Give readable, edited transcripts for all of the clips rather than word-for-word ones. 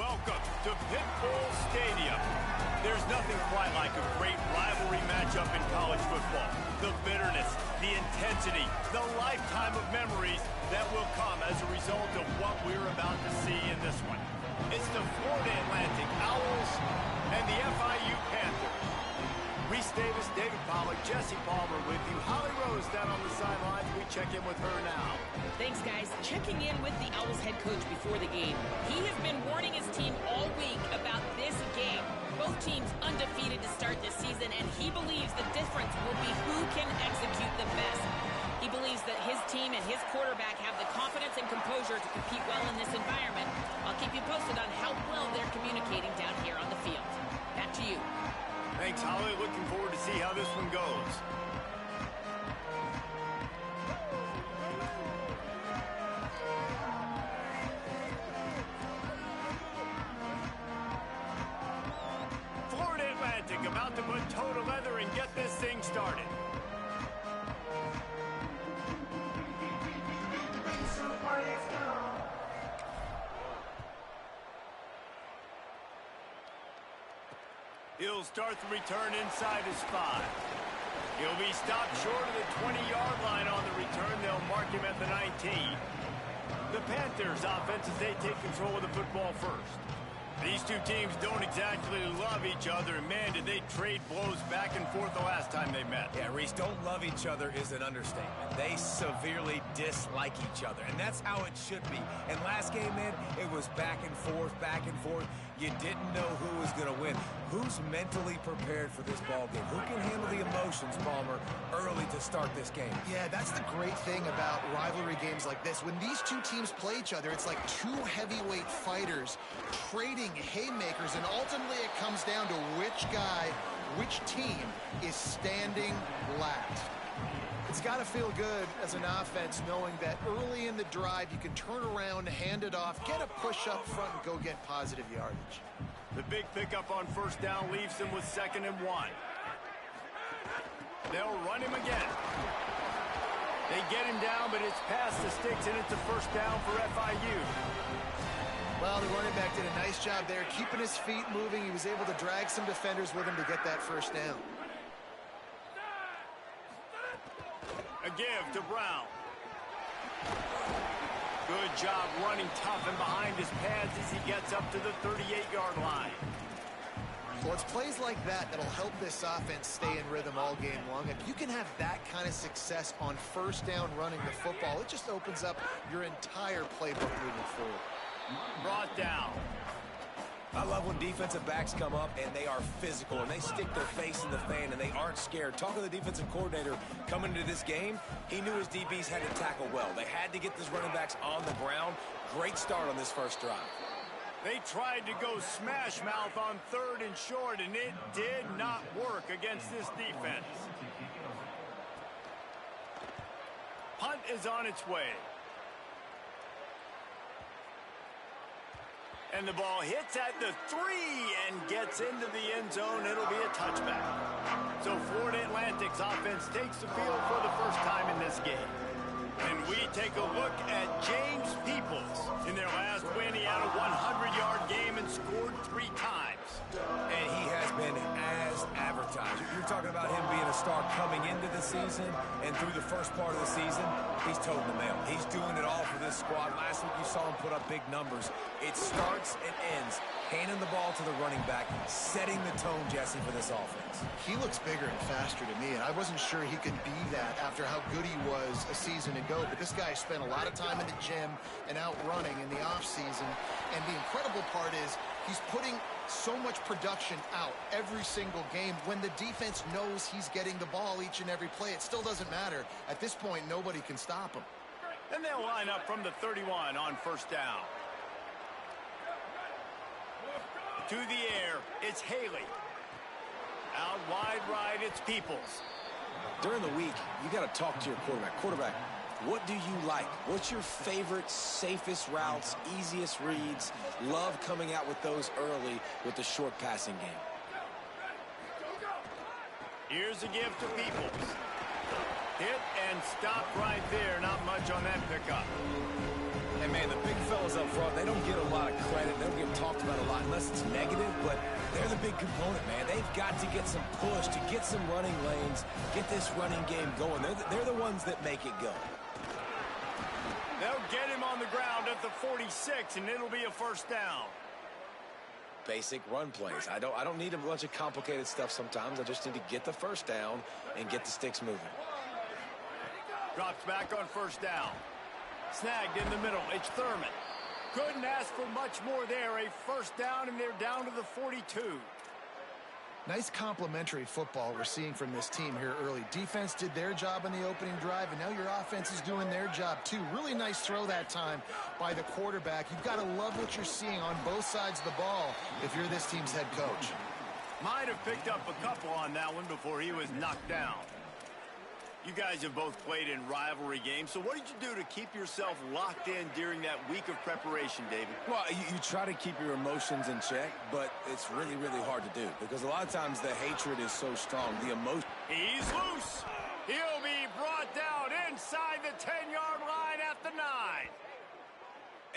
Welcome to Pitbull Stadium. There's nothing quite like a great rivalry matchup in college football. The bitterness, the intensity, the lifetime of memories that will come as a result of what we're about to see in this one. It's the Florida Atlantic Owls and the FIU Panthers. Reese Davis, David Pollack, Jesse Palmer with you. Holly Rose down on the sidelines. We check in with her now. Thanks, guys. Checking in with the Owls head coach before the game. He has been warning his team all week about this game. Both teams undefeated to start this season, and he believes the difference will be who can execute the best. He believes that his team and his quarterback have the confidence and composure to compete well in this environment. I'll keep you posted on how well they're communicating down here on the field. Back to you. Thanks, Holly. Looking forward to see how this one goes. Florida Atlantic about to put toe to leather and get this thing started. He'll start the return inside his 5. He'll be stopped short of the 20-yard line on the return. They'll mark him at the 19. The Panthers offense as they take control of the football first. These two teams don't exactly love each other, and man, did they trade blows back and forth the last time they met. Yeah, Reese, don't love each other is an understatement. They severely dislike each other, and that's how it should be. And last game, man, it was back and forth, back and forth. You didn't know who was going to win. Who's mentally prepared for this ball game? Who can handle the emotions, Palmer, early to start this game? Yeah, that's the great thing about rivalry games like this. When these two teams play each other, it's like two heavyweight fighters trading haymakers, and ultimately it comes down to which guy, which team is standing last. It's got to feel good as an offense knowing that early in the drive you can turn around, hand it off, get a push up front, and go get positive yardage. The big pickup on first down leaves them with 2nd and 1. They'll run him again. They get him down, but it's past the sticks, and it's a first down for FIU. Well, the running back did a nice job there, keeping his feet moving. He was able to drag some defenders with him to get that first down. A give to Brown. Good job running tough and behind his pads as he gets up to the 38-yard line. Well, it's plays like that that'll help this offense stay in rhythm all game long. If you can have that kind of success on first down running the football, it just opens up your entire playbook moving forward. Brought down. I love when defensive backs come up and they are physical and they stick their face in the fan and they aren't scared. Talking to the defensive coordinator coming into this game, he knew his DBs had to tackle well. They had to get these running backs on the ground. Great start on this first drive. They tried to go smash mouth on 3rd and short, and it did not work against this defense. Punt is on its way. And the ball hits at the 3 and gets into the end zone. It'll be a touchback. So Florida Atlantic's offense takes the field for the first time in this game. And we take a look at James Peoples. In their last win, he had a 100-yard game and scored 3 times. And he has been as advertised. You're talking about him being a star coming into the season, and through the first part of the season, he's toting the mail. He's doing it all for this squad. Last week you saw him put up big numbers. It starts and ends handing the ball to the running back, setting the tone, Jesse, for this offense. He looks bigger and faster to me, and I wasn't sure he could be that after how good he was a season ago. But this guy spent a lot of time in the gym and out running in the offseason. And the incredible part is he's putting so much production out every single game. When the defense knows he's getting the ball each and every play, it still doesn't matter. At this point, nobody can stop him. And they'll line up from the 31 on first down. To the air, it's Haley. Out wide right, it's Peoples. During the week, you got to talk to your quarterback. Quarterback, what do you like? What's your favorite, safest routes, easiest reads? Love coming out with those early with the short passing game. Here's a give to Peoples. Hit and stop right there. Not much on that pickup. And And, man, the big fellas up front, they don't get a lot of credit. They don't get talked about a lot unless it's negative, but they're the big component, man. They've got to get some push, to get some running lanes, get this running game going. They're the ones that make it go. They'll get him on the ground at the 46, and it'll be a first down. Basic run plays. I don't need a bunch of complicated stuff sometimes. I just need to get the first down and get the sticks moving. Drops back on first down. Snagged in the middle. It's Thurman. Couldn't ask for much more there. A first down, and they're down to the 42. Nice complementary football we're seeing from this team here early. Defense did their job in the opening drive, and now your offense is doing their job too. Really nice throw that time by the quarterback. You've got to love what you're seeing on both sides of the ball if you're this team's head coach. Might have picked up a couple on that one before he was knocked down. You guys have both played in rivalry games, so what did you do to keep yourself locked in during that week of preparation, David? Well, you try to keep your emotions in check, but it's really, really hard to do because a lot of times the hatred is so strong. The emotion. He's loose. He'll be brought down inside the 10-yard line at the 9.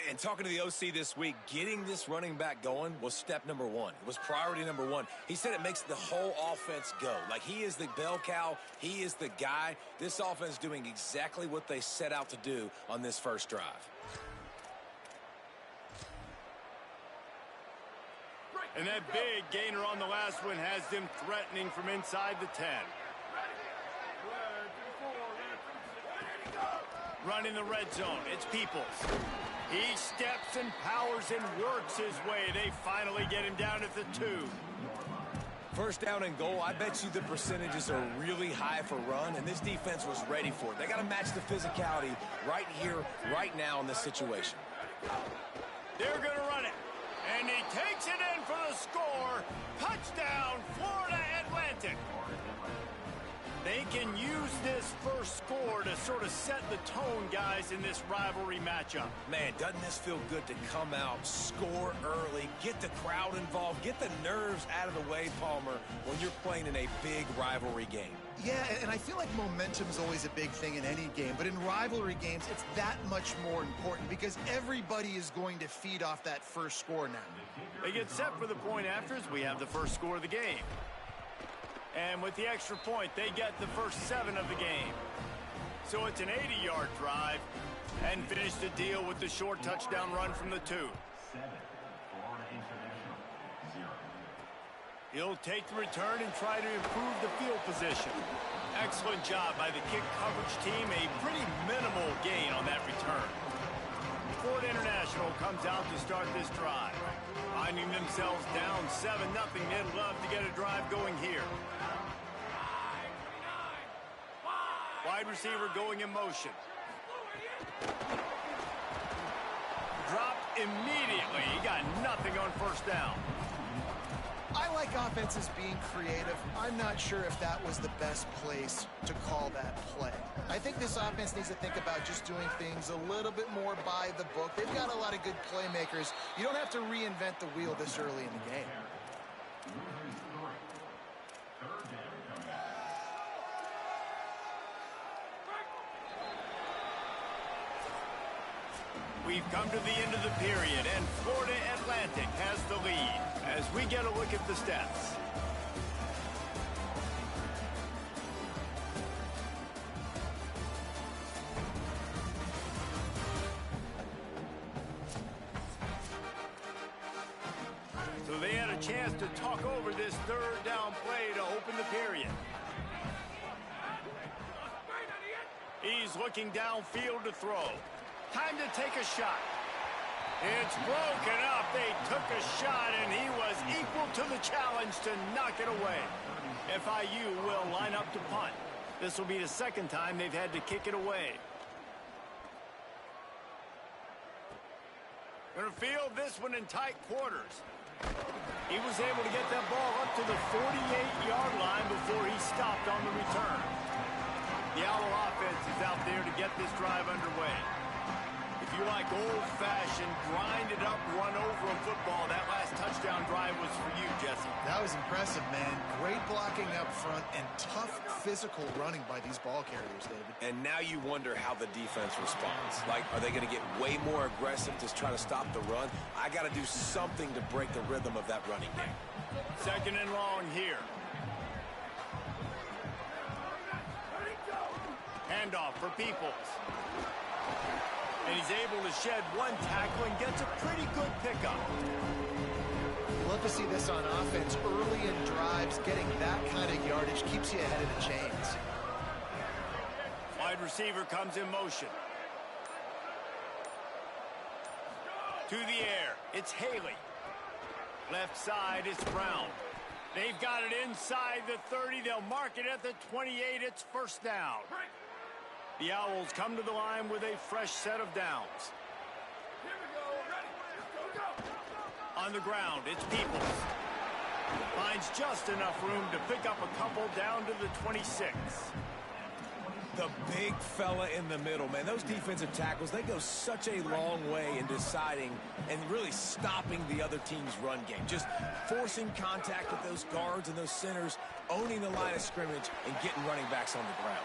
And talking to the OC this week, getting this running back going was step number one. It was priority number one. He said it makes the whole offense go. Like, he is the bell cow. He is the guy. This offense doing exactly what they set out to do on this first drive. And that big gainer on the last one has them threatening from inside the 10. Running the red zone. It's Peoples. He steps and powers and works his way. They finally get him down at the 2. First down and goal, I bet you the percentages are really high for run, and this defense was ready for it. They got to match the physicality right here, right now in this situation. They're going to run it. And he takes it in for the score. Touchdown, Florida Atlantic. They can use this first score to sort of set the tone, guys, in this rivalry matchup. Man, doesn't this feel good to come out, score early, get the crowd involved, get the nerves out of the way, Palmer, when you're playing in a big rivalry game? Yeah, and I feel like momentum is always a big thing in any game, but in rivalry games, it's that much more important because everybody is going to feed off that first score now. They get set for the point afters. We have the first score of the game. And with the extra point, they get the first 7 of the game. So it's an 80-yard drive and finish the deal with the short touchdown run from the 2. He'll take the return and try to improve the field position. Excellent job by the kick coverage team. A pretty minimal gain on that return. Ford International comes out to start this drive. Finding themselves down 7-0, they'd love to get a drive going here. Wide receiver going in motion. Dropped immediately. He got nothing on first down. I like offenses being creative. I'm not sure if that was the best place to call that play. I think this offense needs to think about just doing things a little bit more by the book. They've got a lot of good playmakers. You don't have to reinvent the wheel this early in the game. We've come to the end of the period, and Florida Atlantic has the lead as we get a look at the stats. So they had a chance to talk over this third down play to open the period. He's looking downfield to throw. Time to take a shot. It's broken up. They took a shot, and he was equal to the challenge to knock it away. FIU will line up to punt. This will be the second time they've had to kick it away. Going to field this one in tight quarters. He was able to get that ball up to the 48-yard line before he stopped on the return. The Owl offense is out there to get this drive underway. If you like old-fashioned, grind-it-up, run-over football, that last touchdown drive was for you, Jesse. That was impressive, man. Great blocking up front and tough physical running by these ball carriers, David. And now you wonder how the defense responds. Like, are they going to get way more aggressive to try to stop the run? I got to do something to break the rhythm of that running game. Second and long here. Handoff for Peoples. And he's able to shed one tackle and gets a pretty good pickup. Love to see this on offense. Early in drives, getting that kind of yardage keeps you ahead of the chains. Wide receiver comes in motion. To the air, it's Haley. Left side, it's Brown. They've got it inside the 30. They'll mark it at the 28. It's first down. The Owls come to the line with a fresh set of downs. On the ground, it's Peoples. Finds just enough room to pick up a couple down to the 26. The big fella in the middle, man. Those defensive tackles, they go such a long way in deciding and really stopping the other team's run game. Just forcing contact with those guards and those centers, owning the line of scrimmage, and getting running backs on the ground.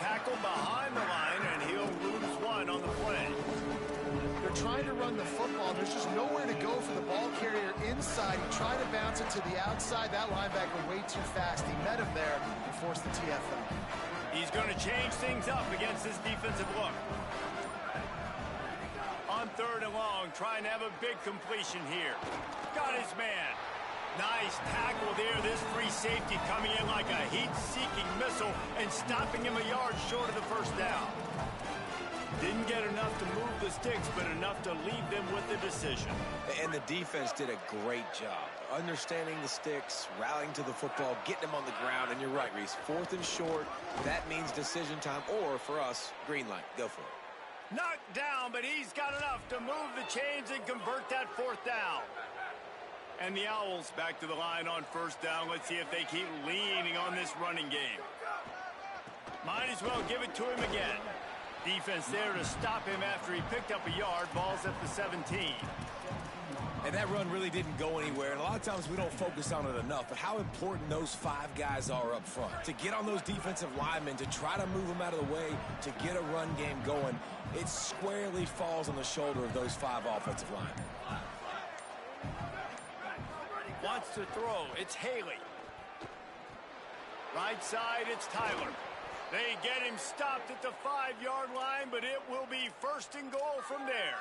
Tackle behind the line, and he'll lose one on the play. They're trying to run the football. There's just nowhere to go for the ball carrier inside. He tried to bounce it to the outside. That linebacker way too fast. He met him there and forced the TFL. He's going to change things up against this defensive look. On third and long, trying to have a big completion here. Got his man. Nice tackle there. This free safety coming in like a heat-seeking missile and stopping him a yard short of the first down. Didn't get enough to move the sticks, but enough to leave them with the decision. And the defense did a great job understanding the sticks, rallying to the football, getting them on the ground. And you're right, Reese, fourth and short, that means decision time, or for us, green light. Go for it. Knocked down, but he's got enough to move the chains and convert that fourth down. And the Owls back to the line on first down. Let's see if they keep leaning on this running game. Might as well give it to him again. Defense there to stop him after he picked up a yard. Ball's at the 17. And that run really didn't go anywhere. And a lot of times we don't focus on it enough. But how important those five guys are up front. To get on those defensive linemen, to try to move them out of the way, to get a run game going, it squarely falls on the shoulder of those five offensive linemen. Wants to throw. It's Haley. Right side, it's Tyler. They get him stopped at the 5-yard line, but it will be first and goal from there.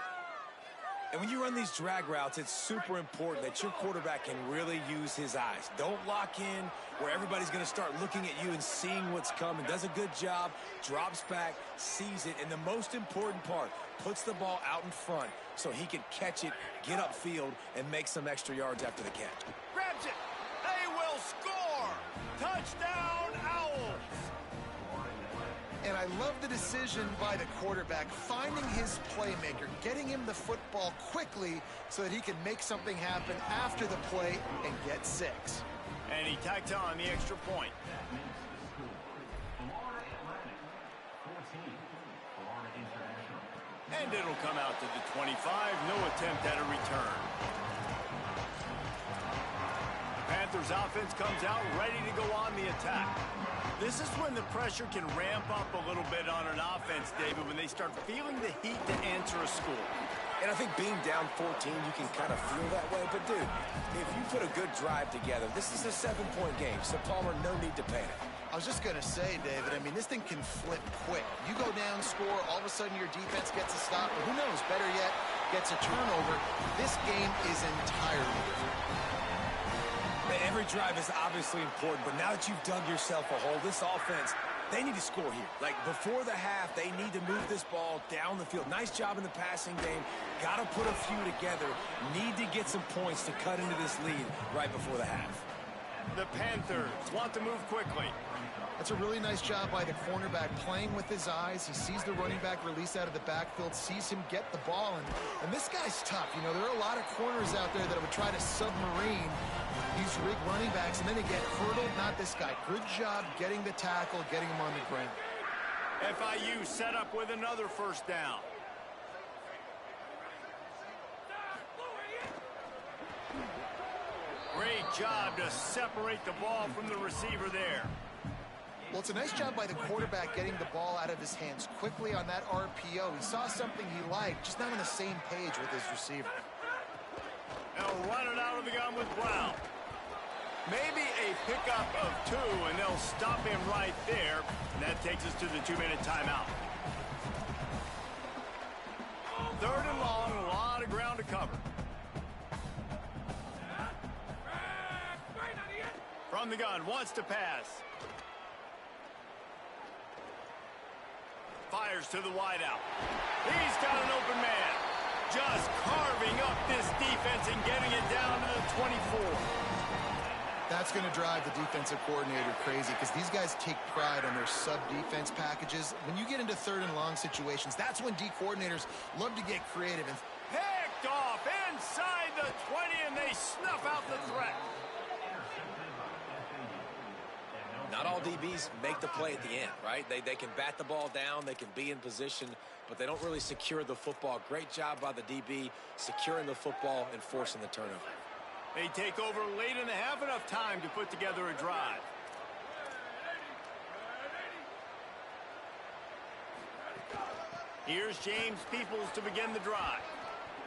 And when you run these drag routes, it's super important that your quarterback can really use his eyes. Don't lock in where everybody's going to start looking at you and seeing what's coming. Does a good job, drops back, sees it, and the most important part, puts the ball out in front so he can catch it, get upfield, and make some extra yards after the catch. Grabs it. They will score. Touchdown, Owls. And I love the decision by the quarterback, finding his playmaker, getting him the football quickly so that he can make something happen after the play and get 6. And he tacked on the extra point. And it'll come out to the 25. No attempt at a return. Panthers offense comes out ready to go on the attack. This is when the pressure can ramp up a little bit on an offense, David, when they start feeling the heat to answer a score. And I think being down 14, you can kind of feel that way. But, dude, if you put a good drive together, this is a 7-point game. So, Palmer, no need to panic. I was just going to say, David, I mean, this thing can flip quick. You go down, score, all of a sudden your defense gets a stop. Or who knows, better yet, gets a turnover. This game is entirely different. Every drive is obviously important, but now that you've dug yourself a hole, this offense, they need to score here. Like, before the half, they need to move this ball down the field. Nice job in the passing game. Got to put a few together. Need to get some points to cut into this lead right before the half. The Panthers want to move quickly. That's a really nice job by the cornerback, playing with his eyes. He sees the running back release out of the backfield, sees him get the ball, and this guy's tough. You know, there are a lot of corners out there that would try to submarine these rig running backs, and then they get hurdled. Not this guy. Good job getting the tackle, getting him on the ground. FIU set up with another first down. job to separate the ball from the receiver there. Well, it's a nice job by the quarterback getting the ball out of his hands quickly on that RPO. He saw something he liked, just not on the same page with his receiver. They'll run it out of the gun with Brown. Maybe a pickup of 2, and they'll stop him right there. And that takes us to the 2-minute timeout. 3rd and long, a lot of ground to cover. From the gun, wants to pass. Fires to the wideout. He's got an open man. Just carving up this defense and getting it down to the 24. That's going to drive the defensive coordinator crazy because these guys take pride on their sub-defense packages. When you get into 3rd and long situations, that's when D coordinators love to get creative. And picked off inside the 20, and they snuff out the threat. Not all DBs make the play at the end, right? They can bat the ball down, they can be in position, but they don't really secure the football. Great job by the DB securing the football and forcing the turnover. They take over late in the half, enough time to put together a drive. Here's James Peoples to begin the drive.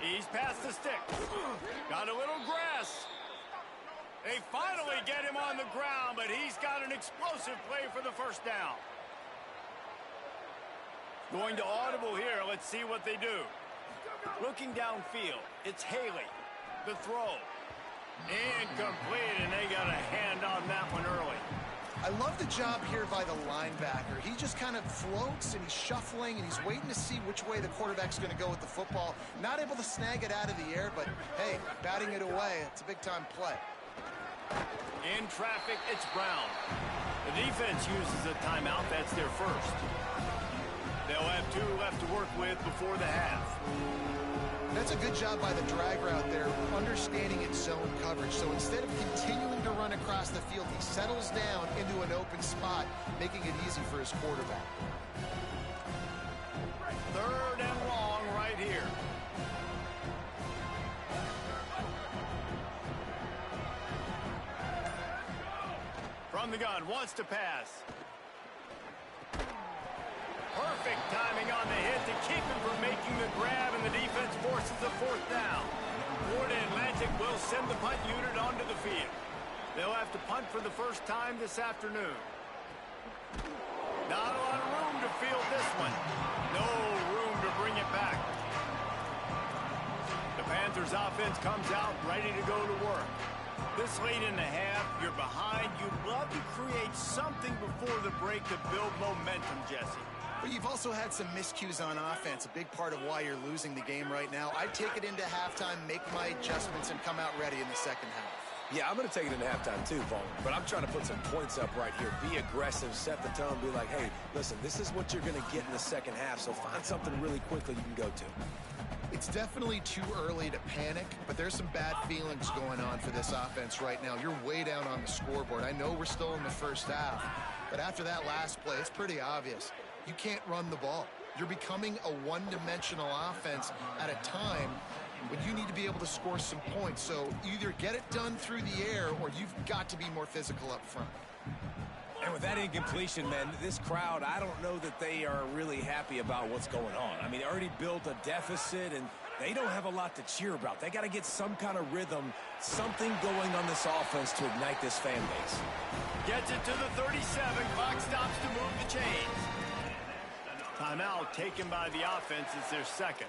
He's past the sticks. Got a little grass. They finally get him on the ground, but he's got an explosive play for the first down. Going to audible here. Let's see what they do. Looking downfield, it's Haley. The throw. Incomplete, and they got a hand on that one early. I love the job here by the linebacker. He just kind of floats, and he's shuffling, and he's waiting to see which way the quarterback's going to go with the football. Not able to snag it out of the air, but, hey, batting it away, it's a big-time play. In traffic, it's Brown. The defense uses a timeout. That's their first. They'll have 2 left to work with before the half. That's a good job by the drag route there, understanding its zone coverage. So instead of continuing to run across the field, he settles down into an open spot, making it easy for his quarterback. 3rd and long right here. From the gun, wants to pass. Perfect timing on the hit to keep him from making the grab, and the defense forces a 4th down. Florida Atlantic will send the punt unit onto the field. They'll have to punt for the first time this afternoon. Not a lot of room to field this one. No room to bring it back. The Panthers offense comes out ready to go to work. This late in the half, you're behind. You'd love to create something before the break to build momentum, Jesse. But you've also had some miscues on offense, a big part of why you're losing the game right now. I'd take it into halftime, make my adjustments, and come out ready in the second half. Yeah, I'm going to take it into halftime too, Paul. But I'm trying to put some points up right here. Be aggressive, set the tone, be like, hey, listen, this is what you're going to get in the second half, so find something really quickly you can go to. It's definitely too early to panic, but there's some bad feelings going on for this offense right now. You're way down on the scoreboard. I know we're still in the first half, but after that last play, it's pretty obvious. You can't run the ball. You're becoming a one-dimensional offense at a time when you need to be able to score some points. So either get it done through the air or you've got to be more physical up front. And with that incompletion, man, this crowd, I don't know that they are really happy about what's going on. I mean, they already built a deficit, and they don't have a lot to cheer about. They got to get some kind of rhythm, something going on this offense to ignite this fan base. Gets it to the 37. Clock stops to move the chains. Timeout taken by the offense. It's their second.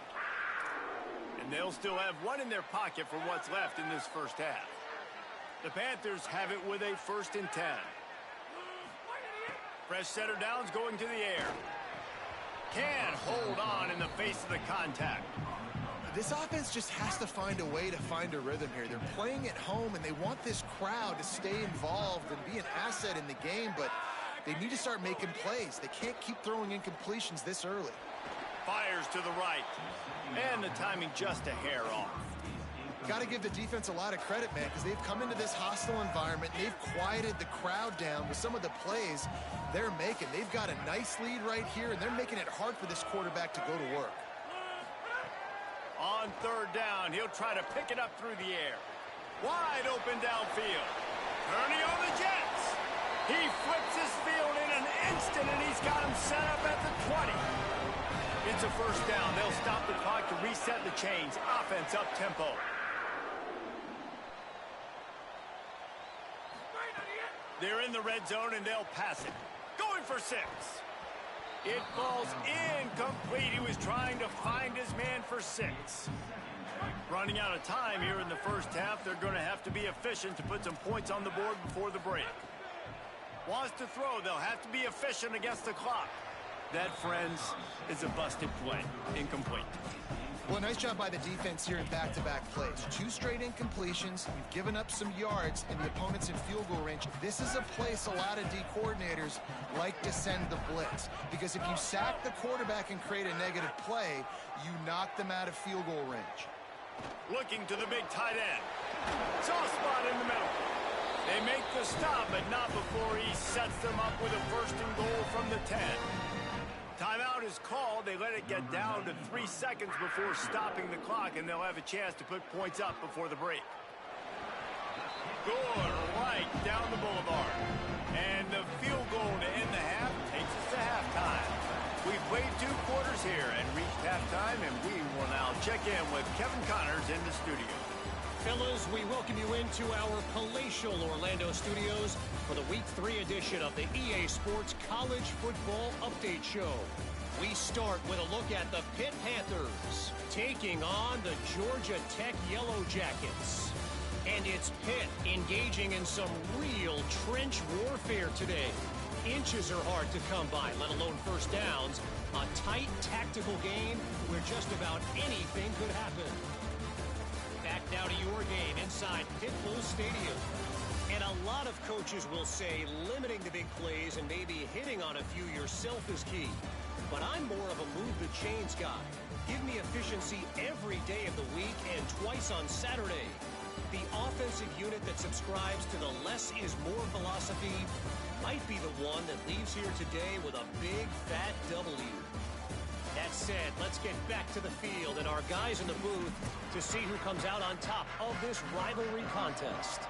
And they'll still have 1 in their pocket for what's left in this first half. The Panthers have it with a 1st and 10. Fresh setter downs going to the air. Can't hold on in the face of the contact. This offense just has to find a way to find a rhythm here. They're playing at home, and they want this crowd to stay involved and be an asset in the game, but they need to start making plays. They can't keep throwing incompletions this early. Fires to the right. And the timing just a hair off. Got to give the defense a lot of credit, man, because they've come into this hostile environment. They've quieted the crowd down with some of the plays they're making. They've got a nice lead right here, and they're making it hard for this quarterback to go to work. On 3rd down, he'll try to pick it up through the air. Wide open downfield. Turning on the Jets. He flips his field in an instant, and he's got him set up at the 20. It's a first down. They'll stop the clock to reset the chains. Offense up tempo. They're in the red zone, and they'll pass it. Going for 6. It falls incomplete. He was trying to find his man for 6. Running out of time here in the first half. They're going to have to be efficient to put some points on the board before the break. Wants to throw. They'll have to be efficient against the clock. That, friends, is a busted play. Incomplete. Well, nice job by the defense here in back-to-back plays. 2 straight incompletions. You've given up some yards, and the opponent's in field goal range. This is a place a lot of D coordinators like to send the blitz, because if you sack the quarterback and create a negative play, you knock them out of field goal range. Looking to the big tight end. Soft spot in the middle. They make the stop, but not before he sets them up with a first and goal from the 10. Timeout is called. They let it get down to 3 seconds before stopping the clock, and they'll have a chance to put points up before the break. Good right down the boulevard. And the field goal to end the half takes us to halftime. We've played 2 quarters here and reached halftime, and we will now check in with Kevin Connors in the studio. Fellas, we welcome you into our palatial Orlando studios for the Week 3 edition of the EA Sports College Football Update Show. We start with a look at the Pitt Panthers taking on the Georgia Tech Yellow Jackets. And it's Pitt engaging in some real trench warfare today. Inches are hard to come by, let alone first downs. A tight tactical game where just about anything could happen. Back now to your game inside Pitbull Stadium. And a lot of coaches will say limiting the big plays and maybe hitting on a few yourself is key. But I'm more of a move the chains guy. Give me efficiency every day of the week and twice on Saturday. The offensive unit that subscribes to the less is more philosophy might be the one that leaves here today with a big fat W. That said, let's get back to the field and our guys in the booth to see who comes out on top of this rivalry contest.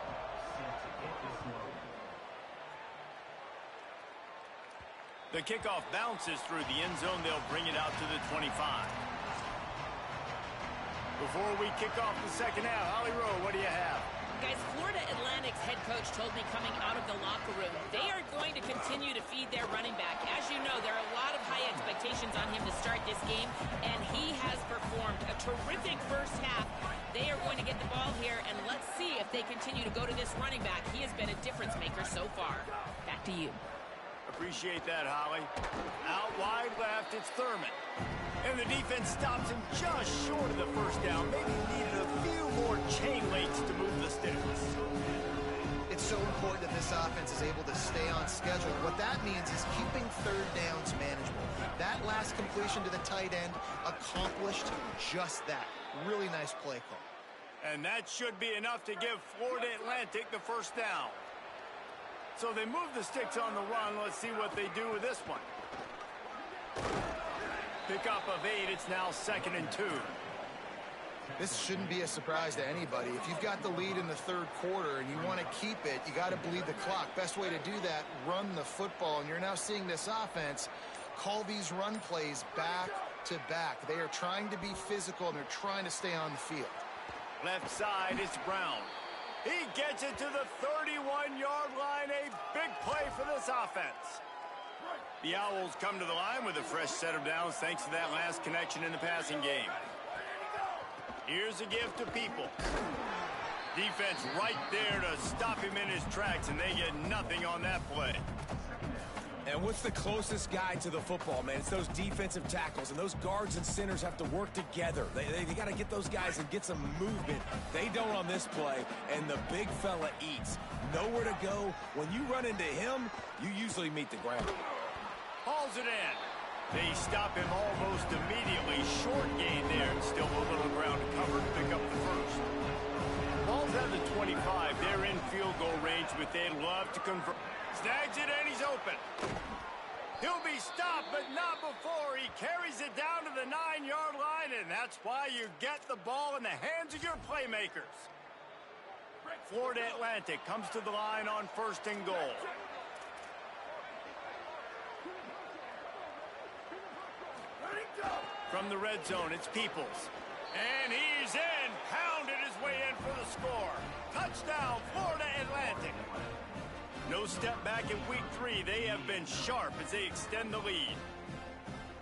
The kickoff bounces through the end zone. They'll bring it out to the 25. Before we kick off the second half, Holly Rowe, what do you have? Guys, Florida Atlantic's head coach told me coming out of the locker room, they are going to continue to feed their running back. As you know, there are a lot of high expectations on him to start this game, and he has performed a terrific first half. They are going to get the ball here, and let's see if they continue to go to this running back. He has been a difference maker so far. Back to you. Appreciate that, Holly. Out wide left, it's Thurman. And the defense stops him just short of the first down. Maybe needed a few more chain links to move the sticks. It's so important that this offense is able to stay on schedule. What that means is keeping third downs manageable. That last completion to the tight end accomplished just that. Really nice play call. And that should be enough to give Florida Atlantic the first down. So they move the sticks on the run. Let's see what they do with this one. Pickup of 8. It's now 2nd and 2. This shouldn't be a surprise to anybody. If you've got the lead in the third quarter and you want to keep it, you got to bleed the clock. Best way to do that, run the football. And you're now seeing this offense call these run plays back to back. They are trying to be physical, and they're trying to stay on the field. Left side, it's Brown. He gets it to the 31-yard line. A big play for this offense. The Owls come to the line with a fresh set of downs thanks to that last connection in the passing game. Here's a gift to people. Defense right there to stop him in his tracks, and they get nothing on that play. And what's the closest guy to the football, man? It's those defensive tackles, and those guards and centers have to work together. They got to get those guys and get some movement. They don't on this play, and the big fella eats. Nowhere to go. When you run into him, you usually meet the ground. Hauls it in. They stop him almost immediately. Short gain there, and still a little ground to cover to pick up the first. Ball's at the 25. They're in field goal range, but they'd love to convert. Snags it, and he's open. He'll be stopped, but not before. He carries it down to the 9-yard line, and that's why you get the ball in the hands of your playmakers. Florida Atlantic comes to the line on 1st and goal. From the red zone, it's Peoples. And he's in, pounded his way in for the score. Touchdown, Florida Atlantic. No step back in week 3. They have been sharp as they extend the lead.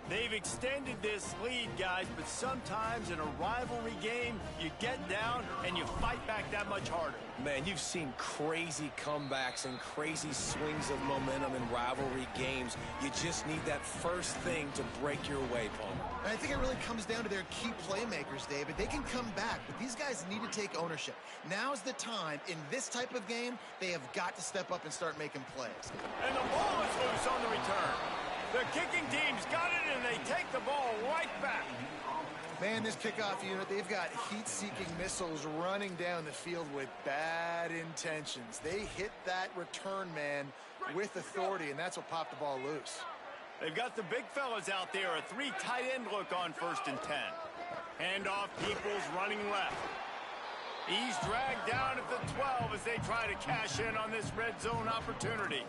They've extended this lead, guys, but sometimes in a rivalry game, you get down and you fight back that much harder. Man, you've seen crazy comebacks and crazy swings of momentum in rivalry games. You just need that first thing to break your way, Palmer. I think it really comes down to their key playmakers, David. They can come back, but these guys need to take ownership. Now's the time. In this type of game, they have got to step up and start making plays. And the ball is loose on the return. The kicking team's got it, and they take the ball right back. Man, this kickoff unit, they've got heat-seeking missiles running down the field with bad intentions. They hit that return man with authority, and that's what popped the ball loose. They've got the big fellas out there, a 3 tight end look on 1st and 10. Handoff, Peoples running left. He's dragged down at the 12 as they try to cash in on this red zone opportunity.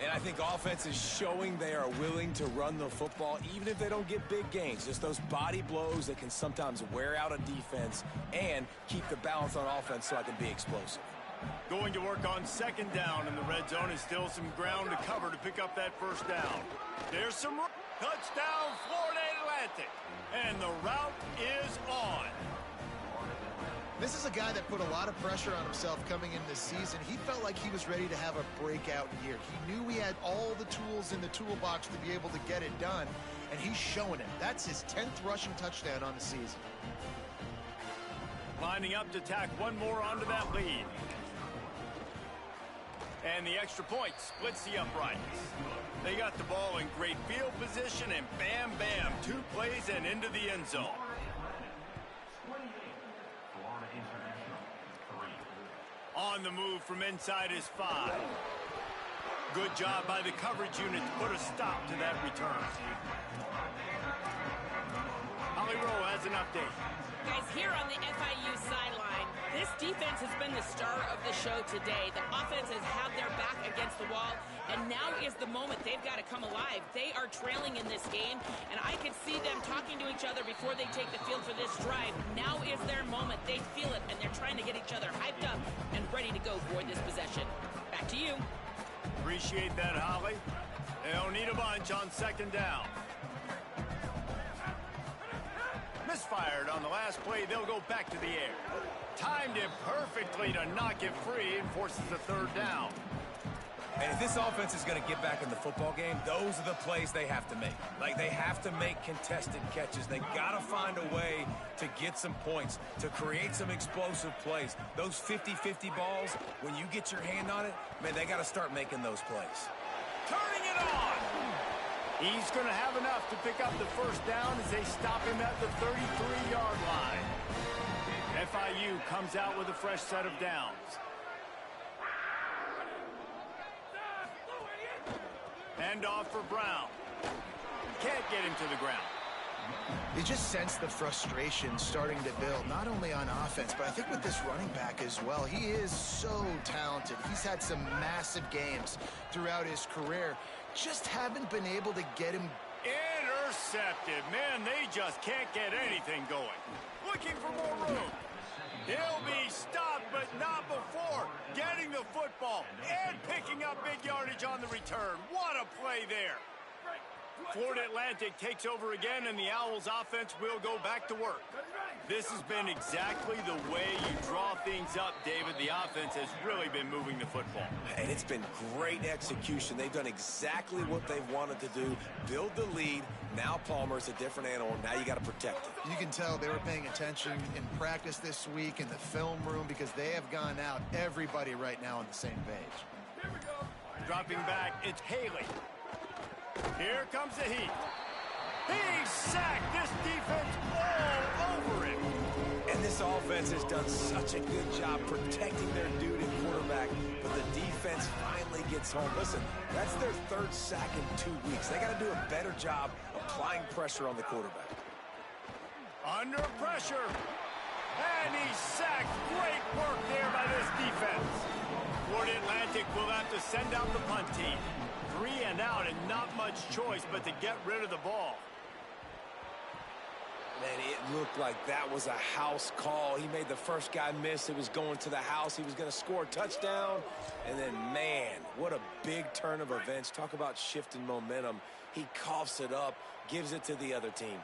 And I think offense is showing they are willing to run the football, even if they don't get big gains. Just those body blows that can sometimes wear out a defense and keep the balance on offense so I can be explosive. Going to work on 2nd down in the red zone is still some ground to cover to pick up that 1st down. There's some touchdown, Florida Atlantic. And the route is on. This is a guy that put a lot of pressure on himself coming into this season. He felt like he was ready to have a breakout year. He knew he had all the tools in the toolbox to be able to get it done, and he's showing it. That's his 10th rushing touchdown on the season. Lining up to tack one more onto that lead. And the extra point splits the uprights. They got the ball in great field position, and bam, bam, 2 plays and into the end zone. On the move from inside is 5. Good job by the coverage unit to put a stop to that return. Holly Rowe has an update. Guys, here on the FIU sideline, this defense has been the star of the show today. The offense has had their back against the wall, and now is the moment they've got to come alive. They are trailing in this game, and I can see them talking to each other before they take the field for this drive. Now is their moment. They feel it, and they're trying to get each other hyped up and ready to go for this possession. Back to you. Appreciate that, Holly. They'll need a bunch on 2nd down. Misfired on the last play, they'll go back to the air. Timed it perfectly to knock it free and forces the 3rd down. And if this offense is going to get back in the football game, those are the plays they have to make. Like, they have to make contested catches. They got to find a way to get some points, to create some explosive plays. Those 50-50 balls, when you get your hand on it, man, they got to start making those plays. Turning it on! He's going to have enough to pick up the 1st down as they stop him at the 33-yard line. FIU comes out with a fresh set of downs. Hand off for Brown. Can't get him to the ground. You just sense the frustration starting to build, not only on offense, but I think with this running back as well. He is so talented. He's had some massive games throughout his career. Just haven't been able to get him. Intercepted. Man, they just can't get anything going. Looking for more room. He'll be stopped, but not before getting the football and picking up big yardage on the return. What a play there. Florida Atlantic takes over again, and the Owls offense will go back to work. This has been exactly the way you draw things up, David. The offense has really been moving the football. And it's been great execution. They've done exactly what they've wanted to do. Build the lead. Now Palmer's a different animal. Now you got to protect it. You can tell they were paying attention in practice this week in the film room because they have gone out, everybody right now on the same page. Here we go. Dropping back, it's Haley. Here comes the heat. He's sacked. This defense all over him. And this offense has done such a good job protecting their dude at quarterback, but the defense finally gets home. Listen, that's their 3rd sack in 2 weeks. They got to do a better job applying pressure on the quarterback. Under pressure. And he's sacked. Great work there by this defense. Florida Atlantic will have to send out the punt team. 3 and out and not much choice but to get rid of the ball. Man, it looked like that was a house call. He made the first guy miss. It was going to the house. He was going to score a touchdown. And then, man, what a big turn of events. Talk about shifting momentum. He coughs it up, gives it to the other team.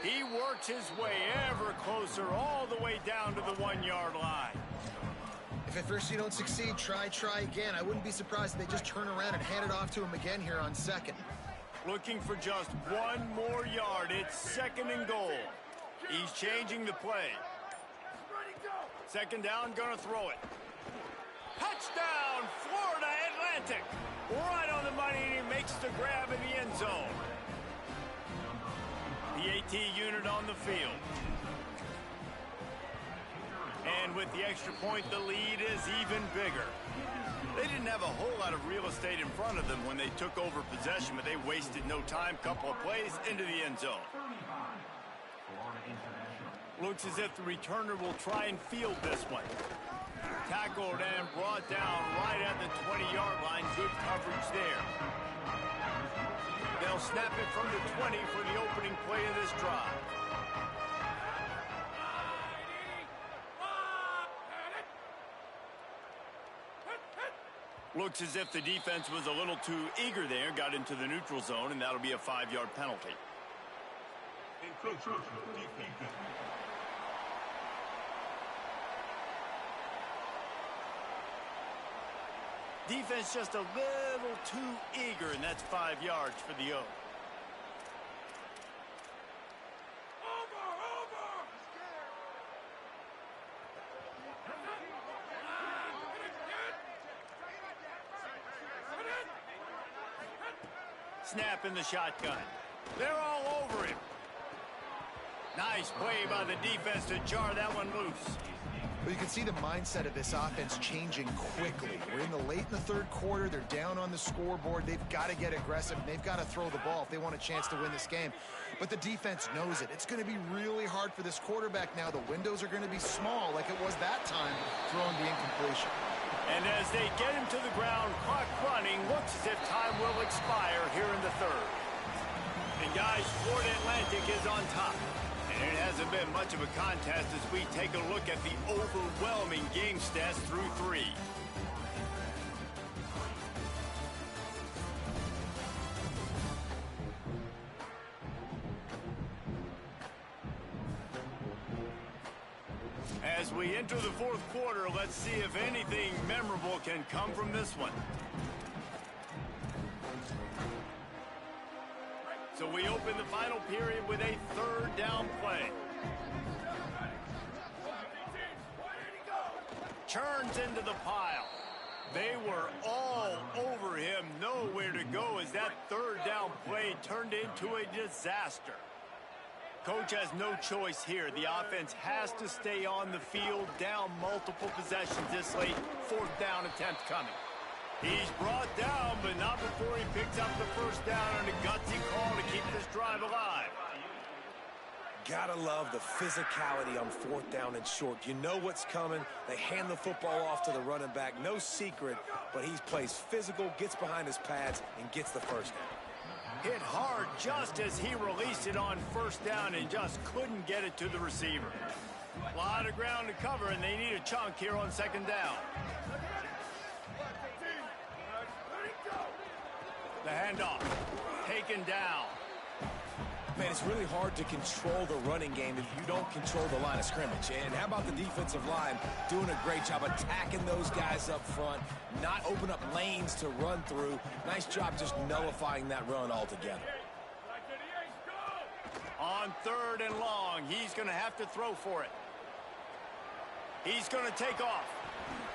He works his way ever closer all the way down to the 1-yard line. If at first you don't succeed, try again. I wouldn't be surprised if they just turn around and hand it off to him again here on second. Looking for just 1 more yard. It's 2nd and goal. He's changing the play. 2nd down, gonna throw it. Touchdown, Florida Atlantic. Right on the money, and he makes the grab in the end zone. The AT unit on the field. And with the extra point, the lead is even bigger. They didn't have a whole lot of real estate in front of them when they took over possession, but they wasted no time. Couple of plays into the end zone. Looks as if the returner will try and field this one. Tackled and brought down right at the 20-yard line. Good coverage there. They'll snap it from the 20 for the opening play of this drive. Looks as if the defense was a little too eager there, got into the neutral zone, and that'll be a 5-yard penalty. Defense just a little too eager, and that's 5 yards for the O. Snap in the shotgun. They're all over him. Nice play by the defense to jar that one loose. Well, you can see the mindset of this offense changing quickly. We're in the late in the 3rd quarter. They're down on the scoreboard. They've got to get aggressive. They've got to throw the ball if they want a chance to win this game. But the defense knows it. It's going to be really hard for this quarterback now. The windows are going to be small like it was that time throwing the incompletion. And as they get him to the ground, clock running, looks as if time will expire here in the 3rd. And guys, Florida Atlantic is on top. And it hasn't been much of a contest as we take a look at the overwhelming game stats through 3. As we enter the 4th quarter, let's see if anything memorable can come from this one. So we open the final period with a 3rd down play. Churns into the pile. They were all over him, nowhere to go as that 3rd down play turned into a disaster. Coach has no choice here. The offense has to stay on the field, down multiple possessions this late. 4th down attempt coming. He's brought down, but not before he picks up the 1st down on a gutsy call to keep this drive alive. Gotta love the physicality on 4th down and short. You know what's coming. They hand the football off to the running back. No secret, but he plays physical, gets behind his pads, and gets the 1st down. Hit hard just as he released it on 1st down and just couldn't get it to the receiver. A lot of ground to cover, and they need a chunk here on 2nd down. The handoff, taken down. Man, it's really hard to control the running game if you don't control the line of scrimmage. And how about the defensive line doing a great job attacking those guys up front, not open up lanes to run through. Nice job just nullifying that run altogether. On 3rd and long, he's going to have to throw for it. He's going to take off.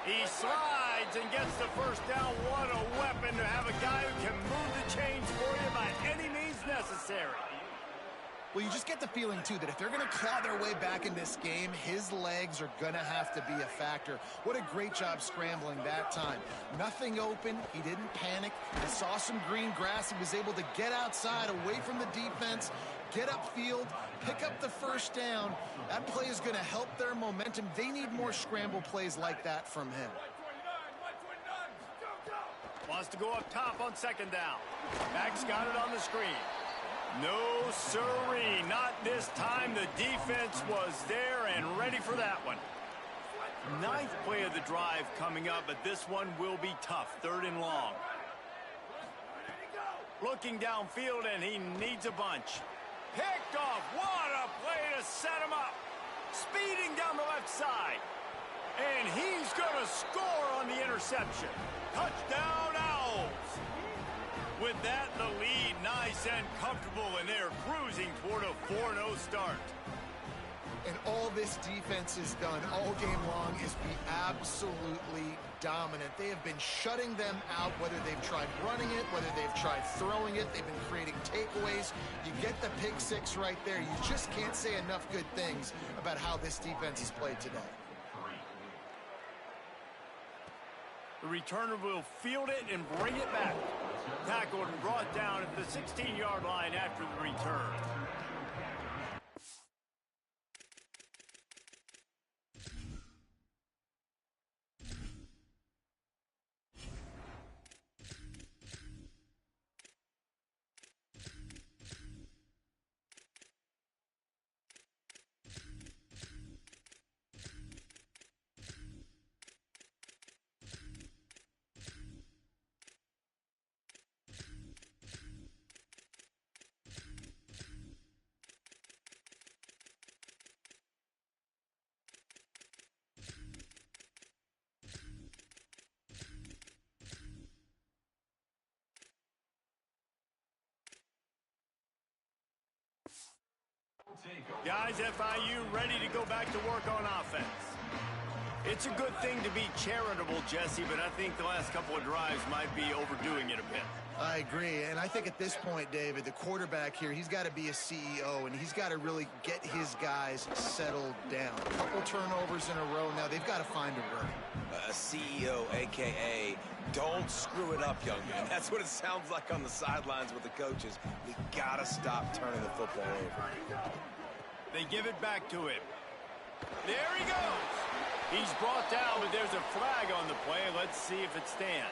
He slides and gets the 1st down. What a weapon to have a guy who can move the chains for you by any means necessary. Well, you just get the feeling, too, that if they're going to claw their way back in this game, his legs are going to have to be a factor. What a great job scrambling that time. Nothing open. He didn't panic. He saw some green grass. He was able to get outside, away from the defense, get upfield, pick up the first down. That play is going to help their momentum. They need more scramble plays like that from him. Wants to go up top on second down. Max got it on the screen. No siree, not this time. The defense was there and ready for that one. Ninth play of the drive coming up, but this one will be tough. 3rd and long. Looking downfield, and he needs a bunch. Picked off. What a play to set him up. Speeding down the left side. And he's going to score on the interception. Touchdown, Owls. With that, the lead nice and comfortable, and they're cruising toward a 4-0 start. And all this defense has done all game long is be absolutely dominant. They have been shutting them out, whether they've tried running it, whether they've tried throwing it. They've been creating takeaways. You get the pick six right there. You just can't say enough good things about how this defense has played today. The returner will field it and bring it back. Tackled and brought down at the 16-yard line after the return. Guys, FIU ready to go back to work on offense. It's a good thing to be charitable, Jesse, but I think the last couple of drives might be overdoing it a bit. I agree, and I think at this point, David, the quarterback here, he's got to be a CEO, and he's got to really get his guys settled down. A couple turnovers in a row now. They've got to find a rhythm. A CEO, a.k.a. don't screw it up, young man. That's what it sounds like on the sidelines with the coaches. We got to stop turning the football over. They give it back to him. There he goes. He's brought down, but there's a flag on the play. Let's see if it stands.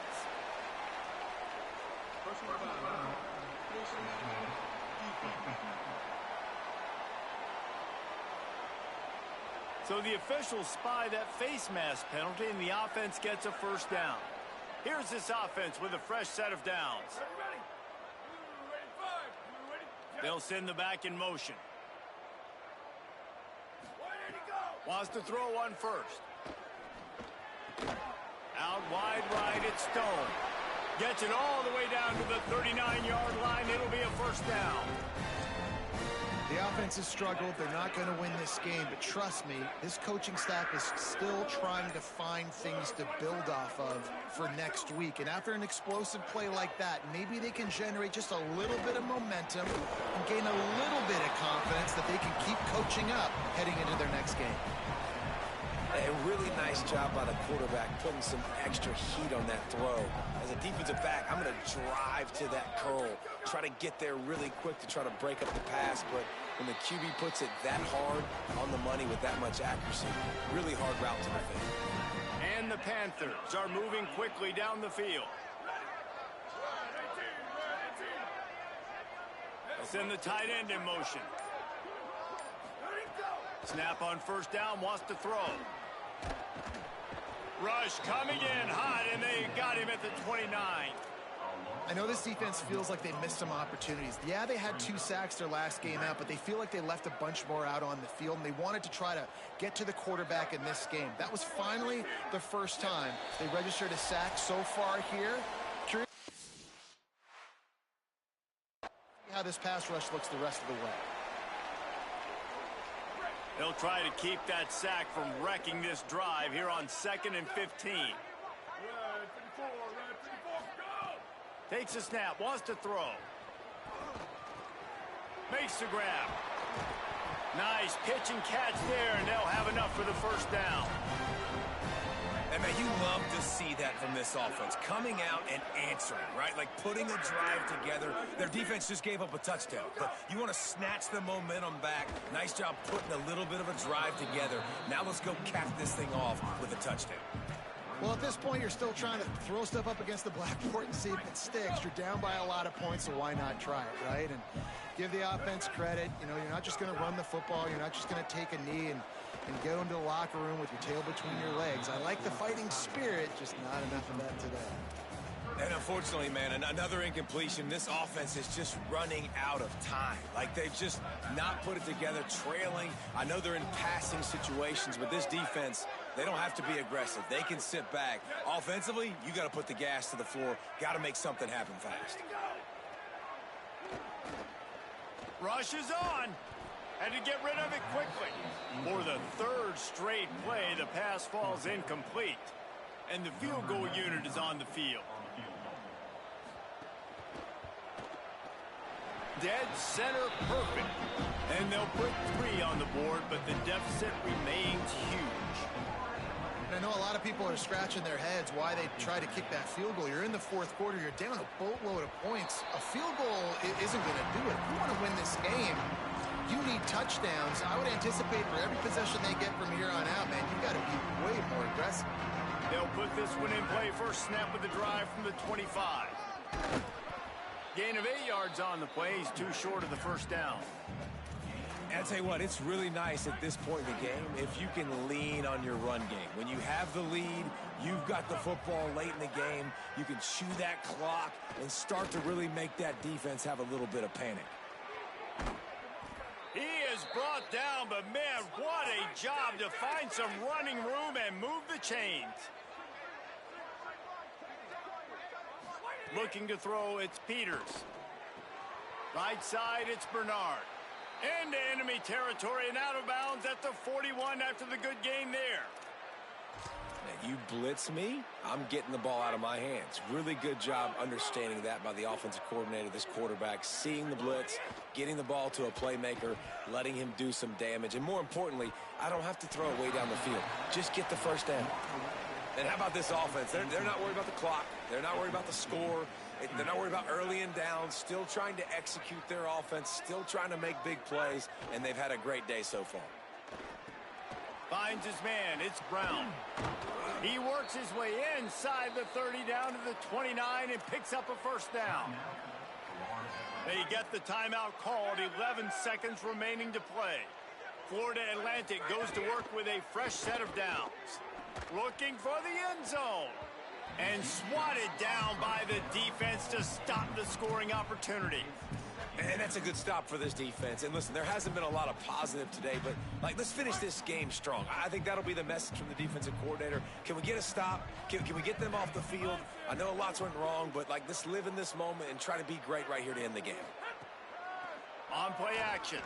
So the officials spy that face mask penalty, and the offense gets a first down. Here's this offense with a fresh set of downs. They'll send the back in motion. Wants to throw one first. Out wide right, it's Stone. Gets it all the way down to the 39-yard line. It'll be a first down. The offense has struggled. They're not going to win this game, but trust me, this coaching staff is still trying to find things to build off of for next week. And after an explosive play like that, maybe they can generate just a little bit of momentum and gain a little bit of confidence that they can keep coaching up heading into their next game. A really nice job by the quarterback putting some extra heat on that throw. As a defensive back, I'm going to drive to that curl, try to get there really quick to try to break up the pass, but when the QB puts it that hard on the money with that much accuracy, really hard route to the field. And the Panthers are moving quickly down the field. They'll send the tight end in motion. Snap on first down, wants to throw. Rush coming in hot, and they got him at the 29. I know this defense feels like they missed some opportunities. Yeah, they had 2 sacks their last game out, but they feel like they left a bunch more out on the field, and they wanted to try to get to the quarterback in this game. That was finally the first time they registered a sack so far here. Curious how this pass rush looks the rest of the way. They'll try to keep that sack from wrecking this drive here on 2nd and 15. Takes a snap, wants to throw. Makes the grab. Nice pitch and catch there, and they'll have enough for the first down. And, man, you love to see that from this offense, coming out and answering, right? Like putting a drive together. Their defense just gave up a touchdown, but you want to snatch the momentum back. Nice job putting a little bit of a drive together. Now let's go cap this thing off with a touchdown. Well, at this point, you're still trying to throw stuff up against the blackboard and see if it sticks. You're down by a lot of points, so why not try it, right? And give the offense credit. You know, you're not just going to run the football. You're not just going to take a knee and go into the locker room with your tail between your legs. I like the fighting spirit, just not enough of that today. And unfortunately, man, another incompletion. This offense is just running out of time. Like, they've just not put it together, trailing. I know they're in passing situations, but this defense, they don't have to be aggressive. They can sit back. Offensively, you got to put the gas to the floor. Got to make something happen fast. Rush is on. Had to get rid of it quickly. For the third straight play, the pass falls incomplete. And the field goal unit is on the field. Dead center perfect. And they'll put 3 on the board, but the deficit remains huge. I know a lot of people are scratching their heads why they try to kick that field goal. You're in the fourth quarter. You're down a boatload of points. A field goal isn't going to do it. If you want to win this game, you need touchdowns. I would anticipate for every possession they get from here on out, man, you've got to be way more aggressive. They'll put this one in play. First snap of the drive from the 25. Gain of 8 yards on the play. He's too short of the first down. And I'll tell you what, it's really nice at this point in the game if you can lean on your run game. When you have the lead, you've got the football late in the game, you can chew that clock and start to really make that defense have a little bit of panic. He is brought down, but man, what a job to find some running room and move the chains. Looking to throw, it's Peters. Right side, it's Bernard. Into enemy territory and out of bounds at the 41 after the good game there. Now, you blitz me, I'm getting the ball out of my hands. Really good job understanding that by the offensive coordinator, this quarterback, seeing the blitz, getting the ball to a playmaker, letting him do some damage. And more importantly, I don't have to throw it way down the field. Just get the first down. And how about this offense? They're not worried about the clock. They're not worried about the score. They're not worried about early and down. Still trying to execute their offense. Still trying to make big plays. And they've had a great day so far. Finds his man. It's Brown. He works his way inside the 30 down to the 29 and picks up a first down. They get the timeout called. 11 seconds remaining to play. Florida Atlantic goes to work with a fresh set of downs. Looking for the end zone. And swatted down by the defense to stop the scoring opportunity. And that's a good stop for this defense. And listen, there hasn't been a lot of positive today, but let's finish this game strong. I think that'll be the message from the defensive coordinator. Can we get a stop? Can we get them off the field? I know lots went wrong, but let's live in this moment and try to be great right here to end the game. On play action.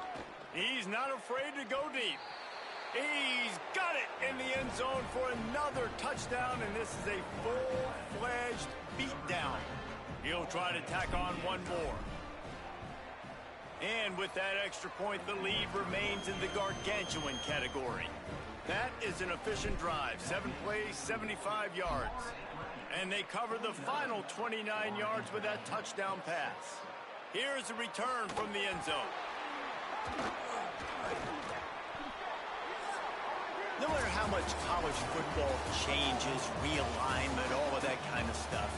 He's not afraid to go deep. He's got it in the end zone for another touchdown, and this is a full-fledged beatdown. He'll try to tack on one more. And with that extra point, the lead remains in the gargantuan category. That is an efficient drive. 7 plays, 75 yards. And they cover the final 29 yards with that touchdown pass. Here's a return from the end zone. No matter how much college football changes, realignment, all of that kind of stuff,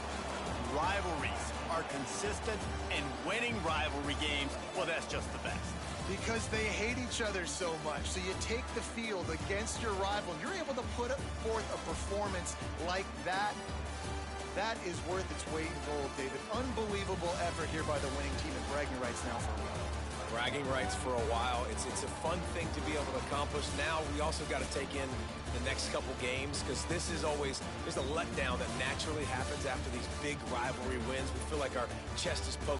rivalries are consistent, and winning rivalry games, well, that's just the best. Because they hate each other so much. So you take the field against your rival. You're able to put forth a performance like that. That is worth its weight in gold, David. Unbelievable effort here by the winning team, and bragging rights now for a while. Bragging rights for a while. It's a fun thing to be able to accomplish. Now we also got to take in the next couple games, because this is always, there's a letdown that naturally happens after these big rivalry wins. We feel like our chest is poked.